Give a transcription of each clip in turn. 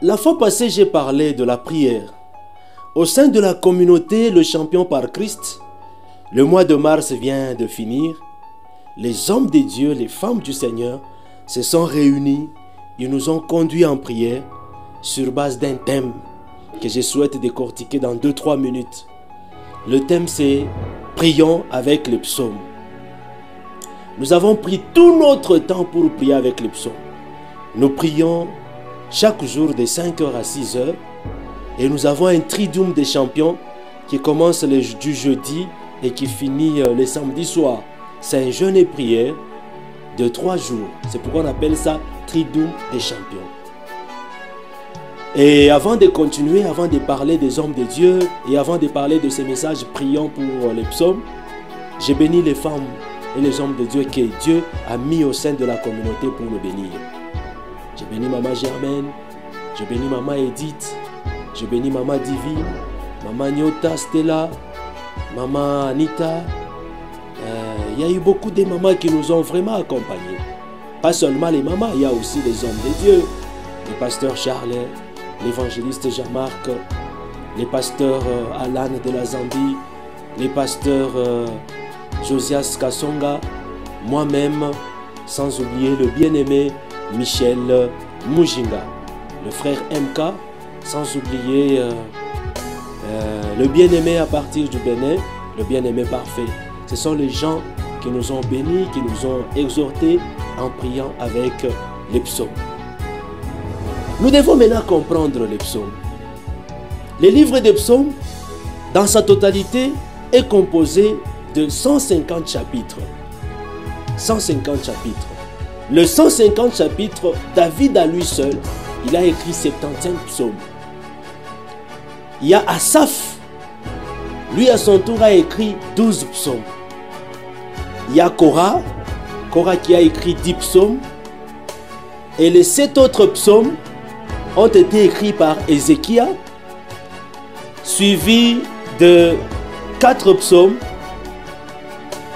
La fois passée, j'ai parlé de la prière. Au sein de la communauté Le Champion par Christ, le mois de mars vient de finir. Les hommes de Dieu, les femmes du Seigneur se sont réunis. Ils nous ont conduits en prière sur base d'un thème que je souhaite décortiquer dans 2-3 minutes. Le thème c'est « Prions avec les psaumes ». Nous avons pris tout notre temps pour prier avec les psaumes. Nous prions chaque jour de 5h à 6h et nous avons un triduum des champions qui commence du jeudi et qui finit le samedi soir. C'est un jeûne et prière de 3 jours. C'est pourquoi on appelle ça triduum des champions. Et avant de continuer, avant de parler des hommes de Dieu et avant de parler de ces messages priants pour les psaumes, j'ai béni les femmes et les hommes de Dieu que Dieu a mis au sein de la communauté pour nous bénir. J'ai béni Maman Germaine, j'ai béni Maman Edith, j'ai béni Maman Divine, Maman Nyota Stella, Maman Anita. Il y a eu beaucoup de mamans qui nous ont vraiment accompagnés. Pas seulement les mamans, il y a aussi les hommes de Dieu, le pasteur Charles, l'évangéliste Jean-Marc, les pasteurs Alan de la Zambie, les pasteurs Josias Kassonga, moi-même, sans oublier le bien-aimé Michel Mujinga, le frère MK, sans oublier le bien-aimé à partir du Bénin, le bien-aimé parfait. Ce sont les gens qui nous ont bénis, qui nous ont exhortés en priant avec les psaumes. Nous devons maintenant comprendre les psaumes. Le livre des psaumes, dans sa totalité, est composé de 150 chapitres. 150 chapitres. Le 150 chapitres, David à lui seul, il a écrit 75 psaumes. Il y a Asaph, lui à son tour a écrit 12 psaumes. Il y a Korah qui a écrit 10 psaumes. Et les 7 autres psaumes ont été écrits par Ézéchias, suivis de 4 psaumes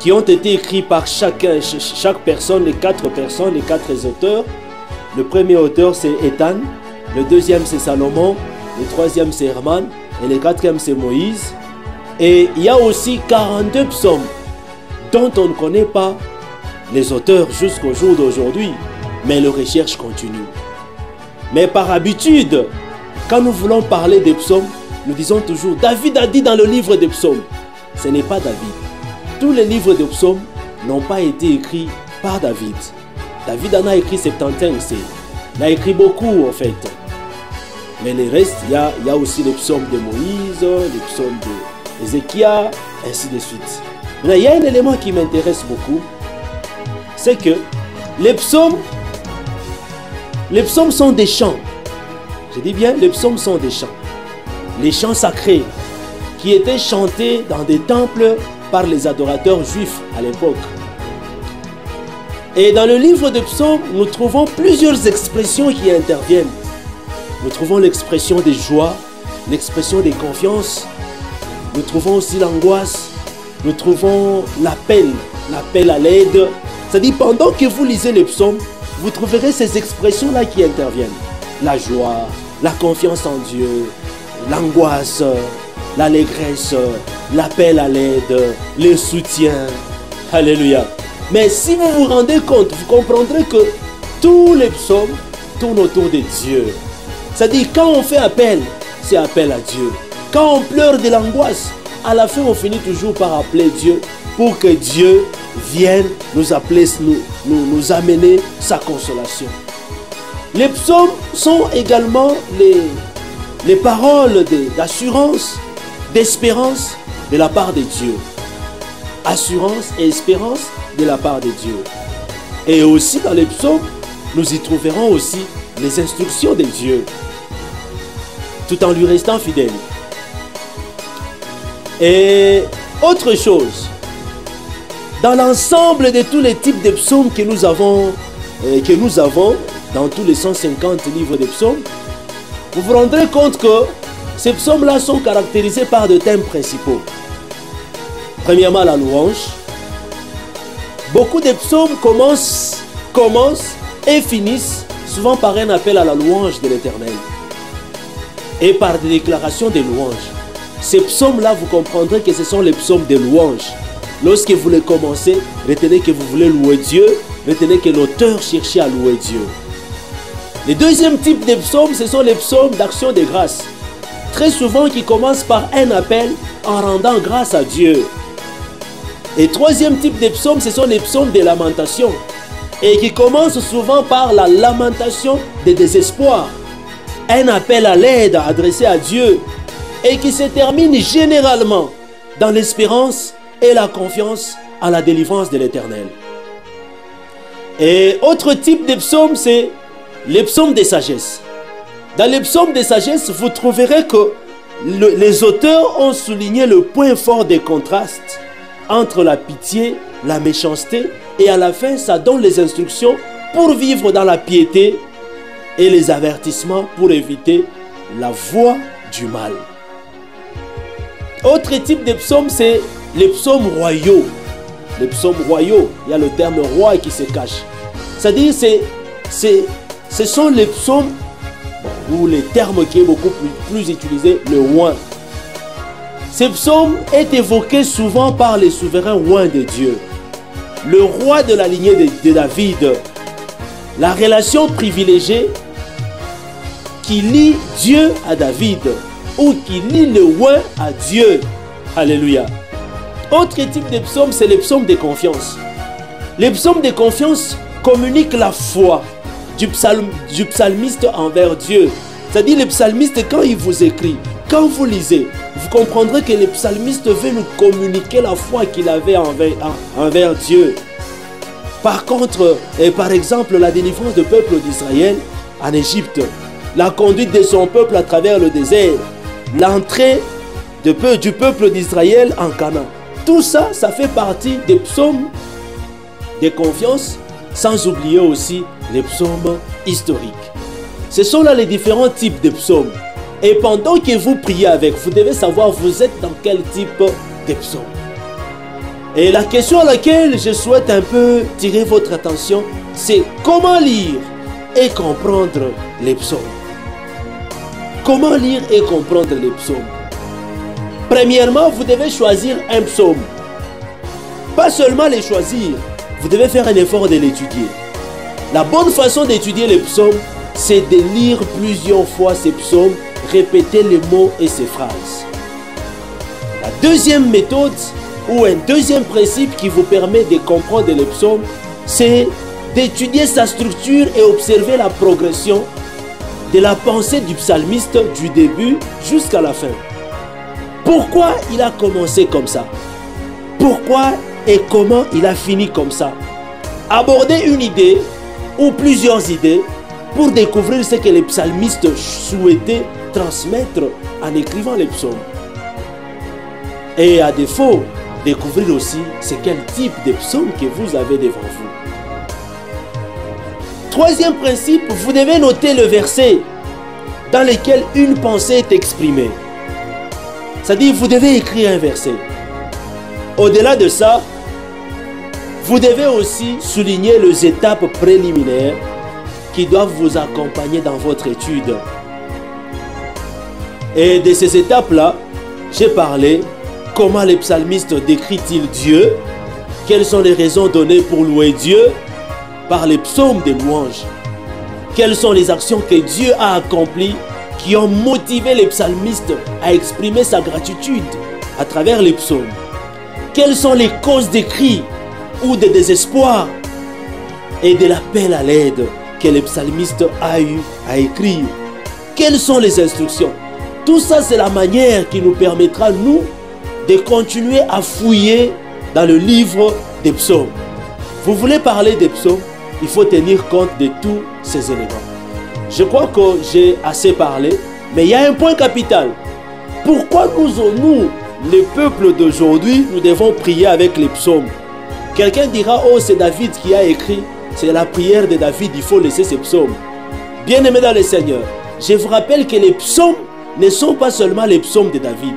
qui ont été écrits par chaque personne, les 4 personnes, les 4 auteurs. Le premier auteur c'est Ethan, le deuxième c'est Salomon, le troisième c'est Herman et le quatrième c'est Moïse. Et il y a aussi 42 psaumes dont on ne connaît pas les auteurs jusqu'au jour d'aujourd'hui, mais les recherches continuent. Mais par habitude, quand nous voulons parler des psaumes, nous disons toujours David a dit dans le livre des psaumes. Ce n'est pas David. Tous les livres de psaumes n'ont pas été écrits par David. David en a écrit 75, il a écrit beaucoup en fait. Mais les restes, il y a aussi les psaumes de Moïse, les psaumes d'Ézéchias, ainsi de suite. Maintenant, il y a un élément qui m'intéresse beaucoup, c'est que les psaumes sont des chants. Je dis bien, les psaumes sont des chants. Les chants sacrés qui étaient chantés dans des temples par les adorateurs juifs à l'époque. Et dans le livre de psaumes, nous trouvons plusieurs expressions qui interviennent. Nous trouvons l'expression de joie, l'expression de confiance. Nous trouvons aussi l'angoisse. Nous trouvons l'appel à l'aide. C'est-à-dire, pendant que vous lisez les psaumes, vous trouverez ces expressions-là qui interviennent. La joie, la confiance en Dieu, l'angoisse, l'allégresse, l'appel à l'aide, le soutien. Alléluia. Mais si vous vous rendez compte, vous comprendrez que tous les psaumes tournent autour de Dieu. C'est-à-dire, quand on fait appel, c'est appel à Dieu. Quand on pleure de l'angoisse, à la fin, on finit toujours par appeler Dieu pour que Dieu vienne nous appeler, nous amener sa consolation. Les psaumes sont également les paroles d'assurance, d'espérance de la part de Dieu. Assurance et espérance de la part de Dieu. Et aussi dans les psaumes, nous y trouverons aussi les instructions de Dieu, tout en lui restant fidèle. Et autre chose, dans l'ensemble de tous les types de psaumes que nous avons dans tous les 150 livres de psaumes, vous vous rendrez compte que ces psaumes-là sont caractérisés par deux thèmes principaux. Premièrement, la louange. Beaucoup de psaumes commencent et finissent souvent par un appel à la louange de l'Éternel. et par des déclarations de louanges. Ces psaumes-là, vous comprendrez que ce sont les psaumes de louanges. Lorsque vous les commencez, retenez que vous voulez louer Dieu, retenez que l'auteur cherchait à louer Dieu. Le deuxième type de psaumes, ce sont les psaumes d'action de grâce. Très souvent, qui commencent par un appel en rendant grâce à Dieu. Et troisième type de psaumes, ce sont les psaumes de lamentation. Et qui commencent souvent par la lamentation de désespoir. Un appel à l'aide adressé à Dieu. Et qui se termine généralement dans l'espérance et la confiance à la délivrance de l'Éternel. Et autre type de psaume, c'est les psaumes de sagesse. Dans les psaumes de sagesse, vous trouverez que les auteurs ont souligné le point fort des contrastes entre la pitié, la méchanceté, et à la fin, ça donne les instructions pour vivre dans la piété et les avertissements pour éviter la voie du mal. Autre type de psaume, c'est les psaumes royaux. Les psaumes royaux, il y a le terme roi qui se cache. C'est-à-dire, ce sont les psaumes, ou les termes qui est beaucoup plus utilisé, le roi. Ces psaumes est évoqué souvent par les souverains rois de Dieu. Le roi de la lignée de David. La relation privilégiée qui lie Dieu à David, ou qui lie le roi à Dieu. Alléluia. Autre type de psaume, c'est les psaumes de confiance. Les psaumes de confiance communiquent la foi du psalmiste envers Dieu. C'est-à-dire le psalmiste, quand il vous écrit, quand vous lisez, vous comprendrez que le psalmiste veut nous communiquer la foi qu'il avait envers Dieu. Par contre, par exemple, la délivrance du peuple d'Israël en Égypte, la conduite de son peuple à travers le désert, l'entrée du peuple d'Israël en Canaan. Tout ça, ça fait partie des psaumes de confiance, sans oublier aussi les psaumes historiques. Ce sont là les différents types de psaumes. Et pendant que vous priez avec, vous devez savoir vous êtes dans quel type de psaume. Et la question à laquelle je souhaite un peu tirer votre attention, c'est comment lire et comprendre les psaumes. Comment lire et comprendre les psaumes? Premièrement, vous devez choisir un psaume. Pas seulement les choisir, vous devez faire un effort de l'étudier. La bonne façon d'étudier les psaumes, c'est de lire plusieurs fois ces psaumes, répéter les mots et ces phrases. La deuxième méthode, ou un deuxième principe qui vous permet de comprendre les psaumes, c'est d'étudier sa structure et observer la progression de la pensée du psalmiste du début jusqu'à la fin. Pourquoi il a commencé comme ça? Pourquoi et comment il a fini comme ça? Aborder une idée ou plusieurs idées pour découvrir ce que les psalmistes souhaitaient transmettre en écrivant les psaumes. Et à défaut, découvrir aussi c'est quel type de psaume que vous avez devant vous. Troisième principe, vous devez noter le verset dans lequel une pensée est exprimée. C'est-à-dire, vous devez écrire un verset. Au-delà de ça, vous devez aussi souligner les étapes préliminaires qui doivent vous accompagner dans votre étude. Et de ces étapes-là, j'ai parlé comment les psalmistes décrivent-ils Dieu, quelles sont les raisons données pour louer Dieu par les psaumes de louange, quelles sont les actions que Dieu a accomplies qui ont motivé les psalmistes à exprimer sa gratitude à travers les psaumes, quelles sont les causes des cris ou des désespoirs et de l'appel à l'aide que les psalmistes a eu à écrire, quelles sont les instructions. Tout ça, c'est la manière qui nous permettra, nous, de continuer à fouiller dans le livre des psaumes. Vous voulez parler des psaumes, il faut tenir compte de tous ces éléments. Je crois que j'ai assez parlé, mais il y a un point capital. Pourquoi nous, les peuples d'aujourd'hui, nous devons prier avec les psaumes? Quelqu'un dira, oh, c'est David qui a écrit, c'est la prière de David, il faut laisser ces psaumes. Bien-aimés dans le Seigneur, je vous rappelle que les psaumes ne sont pas seulement les psaumes de David.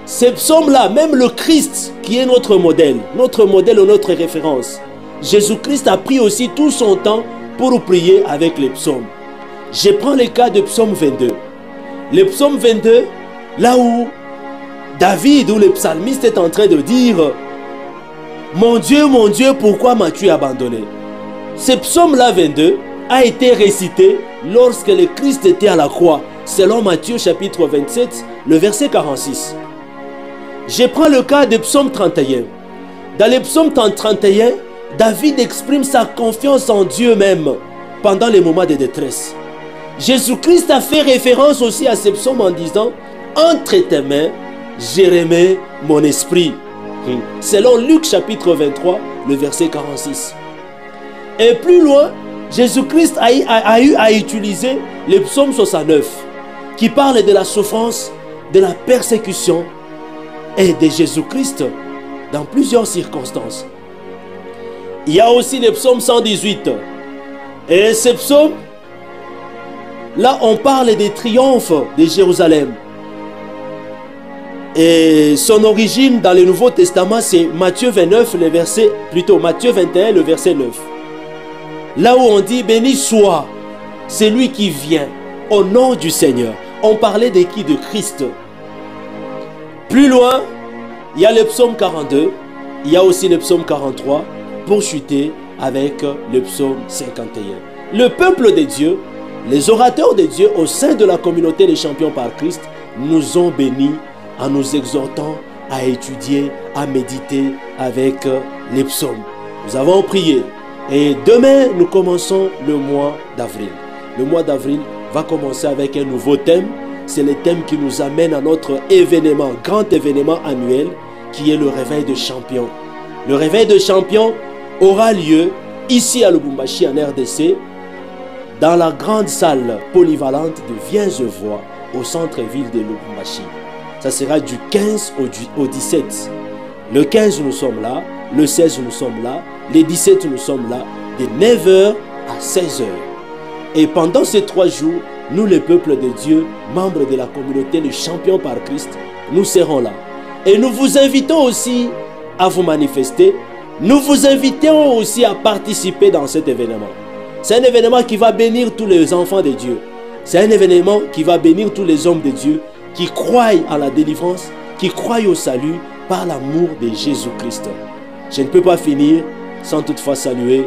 Ces psaumes-là, même le Christ qui est notre modèle ou notre référence, Jésus-Christ a pris aussi tout son temps pour prier avec les psaumes. Je prends le cas de psaume 22. Le psaume 22, là où David ou le psalmiste est en train de dire « Mon Dieu, pourquoi m'as-tu abandonné ?» Ce psaume-là 22 a été récité lorsque le Christ était à la croix, selon Matthieu chapitre 27, le verset 46. Je prends le cas de psaume 31. Dans le psaume 31, David exprime sa confiance en Dieu même pendant les moments de détresse. Jésus-Christ a fait référence aussi à ce psaume en disant « Entre tes mains, j'ai remis mon esprit ». Selon Luc chapitre 23, le verset 46. Et plus loin, Jésus-Christ a eu à utiliser le psaume 69 qui parle de la souffrance, de la persécution et de Jésus-Christ dans plusieurs circonstances. Il y a aussi le psaume 118. Et ce psaume, là on parle des triomphes de Jérusalem. Et son origine dans le Nouveau Testament, c'est Matthieu 29, Matthieu 21, le verset 9. Là où on dit, béni soit celui qui vient au nom du Seigneur. On parlait de qui? De Christ. Plus loin, il y a le psaume 42, il y a aussi le psaume 43, pour chuter avec le psaume 51. Le peuple de Dieu, les orateurs de Dieu au sein de la communauté des champions par Christ, nous ont bénis en nous exhortant à étudier, à méditer avec les psaumes. Nous avons prié et demain nous commençons le mois d'avril. Le mois d'avril va commencer avec un nouveau thème. C'est le thème qui nous amène à notre événement, grand événement annuel qui est le réveil de champions. Le réveil de champions aura lieu ici à Lubumbashi en RDC dans la grande salle polyvalente de Viengevois au centre-ville de Lubumbashi. Ça sera du 15 au 17. Le 15, nous sommes là. Le 16, nous sommes là. Le 17, nous sommes là. De 9h à 16h. Et pendant ces 3 jours, nous, le peuple de Dieu, membres de la communauté Les Champions par Christ, nous serons là. Et nous vous invitons aussi à vous manifester. Nous vous invitons aussi à participer dans cet événement. C'est un événement qui va bénir tous les enfants de Dieu. C'est un événement qui va bénir tous les hommes de Dieu qui croient à la délivrance, qui croient au salut par l'amour de Jésus-Christ. Je ne peux pas finir sans toutefois saluer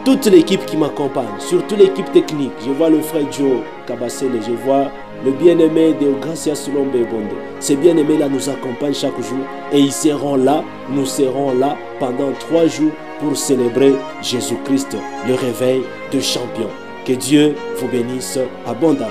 toute l'équipe qui m'accompagne, surtout l'équipe technique. Je vois le frère Joe Kabasele, je vois le bien-aimé de Gracia Sulombe Bondo. Ces bien-aimés-là nous accompagnent chaque jour et ils seront là, nous serons là pendant 3 jours pour célébrer Jésus-Christ, le réveil de champion. Que Dieu vous bénisse abondamment.